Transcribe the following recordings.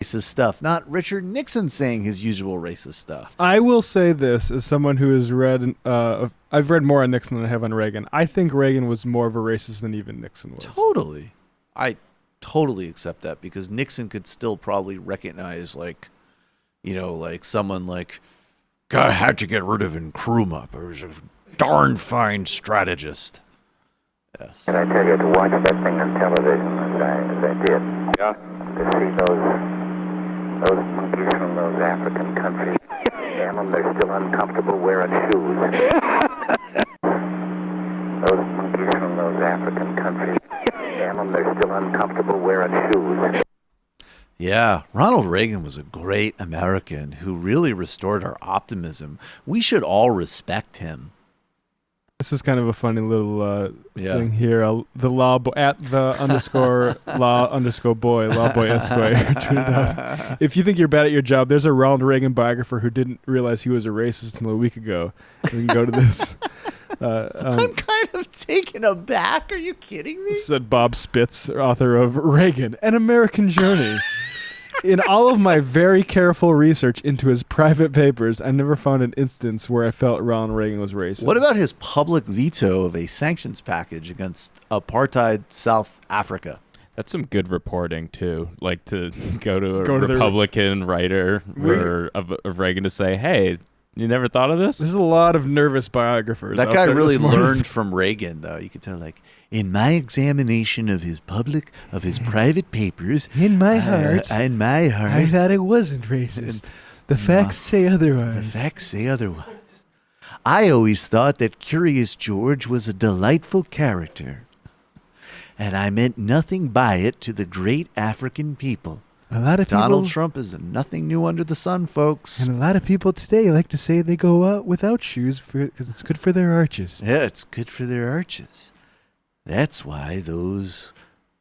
racist stuff, not Richard Nixon saying his usual racist stuff. I will say this as someone who has read, I've read more on Nixon than I have on Reagan. I think Reagan was more of a racist than even Nixon was. Totally. I totally accept that because Nixon could still probably recognize, like, you know, like someone like, God, I had to get rid of Nkrumah, but he was a darn fine strategist. Yes. And I tell you, to watch that thing on television as I did, yeah, to see those monkeys from those African countries, damn them, they're still uncomfortable wearing shoes. Those monkeys from those African countries, damn them, they're still uncomfortable wearing shoes. Yeah, Ronald Reagan was a great American who really restored our optimism. We should all respect him. This is kind of a funny little thing here. The law at the underscore law underscore boy, law boy Esquire. If you think you're bad at your job, there's a Ronald Reagan biographer who didn't realize he was a racist until a week ago. You can go to this. I'm kind of taken aback. Are you kidding me? Said Bob Spitz, author of Reagan, An American Journey. In all of my very careful research into his private papers, I never found an instance where I felt Ronald Reagan was racist. What about his public veto of a sanctions package against apartheid South Africa? That's some good reporting, too. Like to go to a Republican writer of Reagan to say, hey, you never thought of this? There's a lot of nervous biographers. That guy really learned from Reagan, though. You could tell, like, in my examination of his private papers, in my heart, I thought it wasn't racist. The facts say otherwise. The facts say otherwise. I always thought that Curious George was a delightful character, and I meant nothing by it to the great African people. A lot of people, Donald Trump is nothing new under the sun, folks. And a lot of people today like to say they go out without shoes because it's good for their arches. Yeah, it's good for their arches. That's why those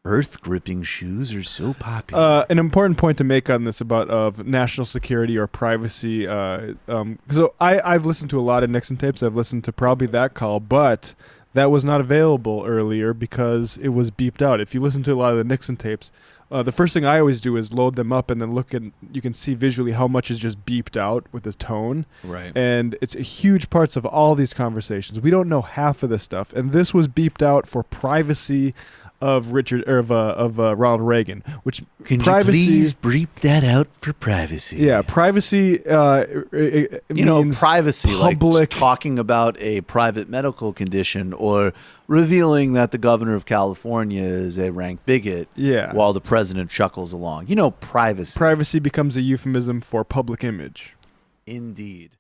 earth-gripping shoes are so popular. An important point to make on this about of national security or privacy. So I've listened to a lot of Nixon tapes. I've listened to probably that call, but that was not available earlier because it was beeped out. If you listen to a lot of the Nixon tapes, the first thing I always do is load them up and then look and you can see visually how much is just beeped out with his tone. Right. And it's huge parts of all these conversations. We don't know half of this stuff. And this was beeped out for privacy of Ronald Reagan, which can privacy, you please bleep that out for privacy? Yeah, privacy. Privacy, public, like talking about a private medical condition or revealing that the governor of California is a rank bigot. Yeah. While the president chuckles along. Privacy. Privacy becomes a euphemism for public image. Indeed.